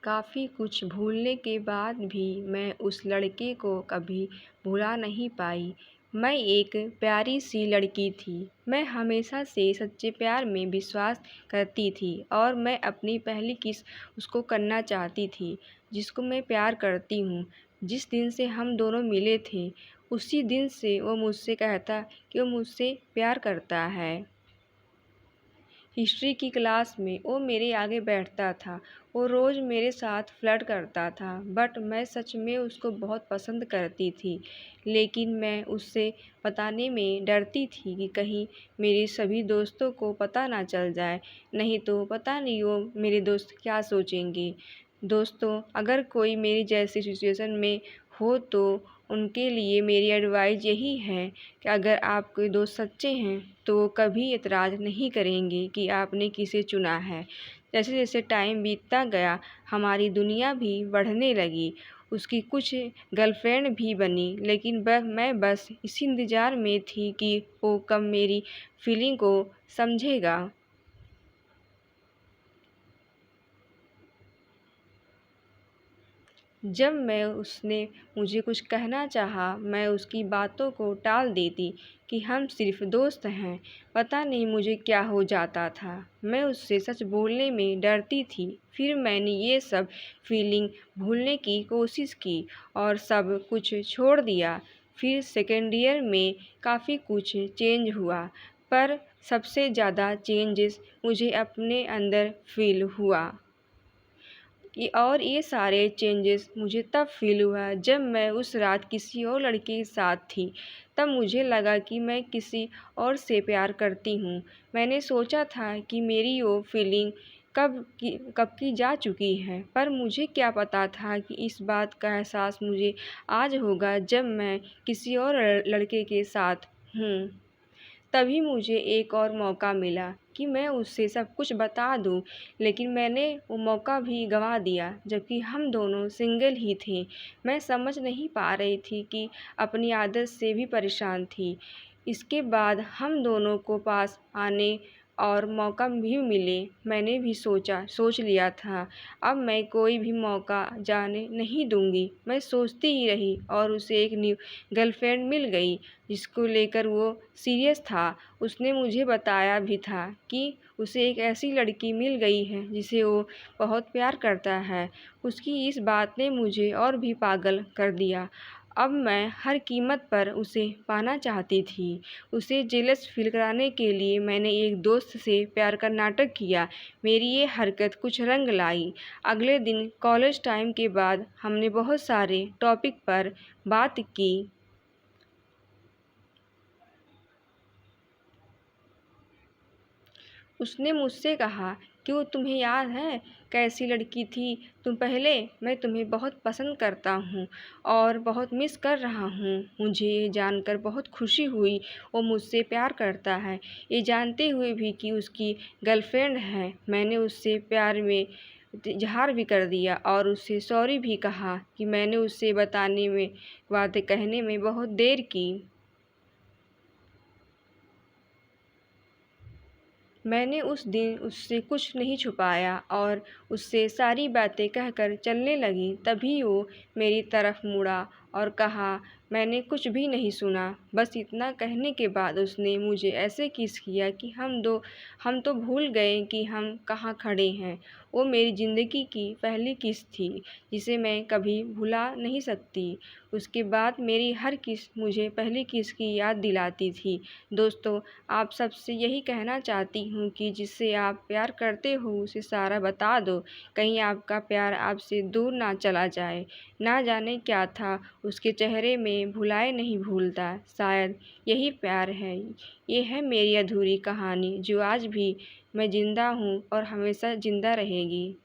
काफ़ी कुछ भूलने के बाद भी मैं उस लड़के को कभी भुला नहीं पाई। मैं एक प्यारी सी लड़की थी। मैं हमेशा से सच्चे प्यार में विश्वास करती थी और मैं अपनी पहली किस उसको करना चाहती थी जिसको मैं प्यार करती हूँ। जिस दिन से हम दोनों मिले थे उसी दिन से वो मुझसे कहता कि वो मुझसे प्यार करता है। हिस्ट्री की क्लास में वो मेरे आगे बैठता था। वो रोज़ मेरे साथ फ्लर्ट करता था, बट मैं सच में उसको बहुत पसंद करती थी। लेकिन मैं उससे बताने में डरती थी कि कहीं मेरे सभी दोस्तों को पता ना चल जाए, नहीं तो पता नहीं वो मेरे दोस्त क्या सोचेंगे। दोस्तों, अगर कोई मेरी जैसी सिचुएशन में हो तो उनके लिए मेरी एडवाइस यही है कि अगर आपके दोस्त सच्चे हैं तो वो कभी एतराज़ नहीं करेंगे कि आपने किसे चुना है। जैसे जैसे टाइम बीतता गया हमारी दुनिया भी बढ़ने लगी। उसकी कुछ गर्लफ्रेंड भी बनी, लेकिन मैं बस इसी इंतज़ार में थी कि वो कब मेरी फीलिंग को समझेगा। जब मैं उसने मुझे कुछ कहना चाहा, मैं उसकी बातों को टाल देती कि हम सिर्फ़ दोस्त हैं। पता नहीं मुझे क्या हो जाता था। मैं उससे सच बोलने में डरती थी। फिर मैंने ये सब फीलिंग भूलने की कोशिश की और सब कुछ छोड़ दिया। फिर सेकेंड ईयर में काफ़ी कुछ चेंज हुआ, पर सबसे ज़्यादा चेंजेस मुझे अपने अंदर फ़ील हुआ। ये सारे चेंजेस मुझे तब फ़ील हुआ जब मैं उस रात किसी और लड़के के साथ थी। तब मुझे लगा कि मैं किसी और से प्यार करती हूँ। मैंने सोचा था कि मेरी वो फीलिंग कब की जा चुकी है, पर मुझे क्या पता था कि इस बात का एहसास मुझे आज होगा जब मैं किसी और लड़के के साथ हूँ। तभी मुझे एक और मौका मिला कि मैं उससे सब कुछ बता दूं, लेकिन मैंने वो मौका भी गंवा दिया जबकि हम दोनों सिंगल ही थे। मैं समझ नहीं पा रही थी कि अपनी आदत से भी परेशान थी। इसके बाद हम दोनों को पास आने और मौका भी मिले। मैंने भी सोच लिया था अब मैं कोई भी मौका जाने नहीं दूंगी। मैं सोचती ही रही और उसे एक न्यू गर्लफ्रेंड मिल गई जिसको लेकर वो सीरियस था। उसने मुझे बताया भी था कि उसे एक ऐसी लड़की मिल गई है जिसे वो बहुत प्यार करता है। उसकी इस बात ने मुझे और भी पागल कर दिया। अब मैं हर कीमत पर उसे पाना चाहती थी। उसे जेलस फील कराने के लिए मैंने एक दोस्त से प्यार का नाटक किया। मेरी ये हरकत कुछ रंग लाई। अगले दिन कॉलेज टाइम के बाद हमने बहुत सारे टॉपिक पर बात की। उसने मुझसे कहा कि वो तुम्हें याद है कैसी लड़की थी तुम पहले। मैं तुम्हें बहुत पसंद करता हूँ और बहुत मिस कर रहा हूँ। मुझे ये जानकर बहुत खुशी हुई वो मुझसे प्यार करता है, ये जानते हुए भी कि उसकी गर्लफ्रेंड है। मैंने उससे प्यार में इज़हार भी कर दिया और उससे सॉरी भी कहा कि मैंने उससे बताने में बातें कहने में बहुत देर की। मैंने उस दिन उससे कुछ नहीं छुपाया और उससे सारी बातें कहकर चलने लगी। तभी वो मेरी तरफ मुड़ा और कहा, मैंने कुछ भी नहीं सुना। बस इतना कहने के बाद उसने मुझे ऐसे किस किया कि हम तो भूल गए कि हम कहाँ खड़े हैं। वो मेरी ज़िंदगी की पहली किस थी जिसे मैं कभी भुला नहीं सकती। उसके बाद मेरी हर किस मुझे पहली किस की याद दिलाती थी। दोस्तों, आप सबसे यही कहना चाहती हूँ कि जिससे आप प्यार करते हो उसे सारा बता दो, कहीं आपका प्यार आपसे दूर ना चला जाए। ना जाने क्या था उसके चेहरे में, भुलाए नहीं भूलता, शायद यही प्यार है। ये है मेरी अधूरी कहानी जो आज भी मैं ज़िंदा हूँ और हमेशा ज़िंदा रहेगी।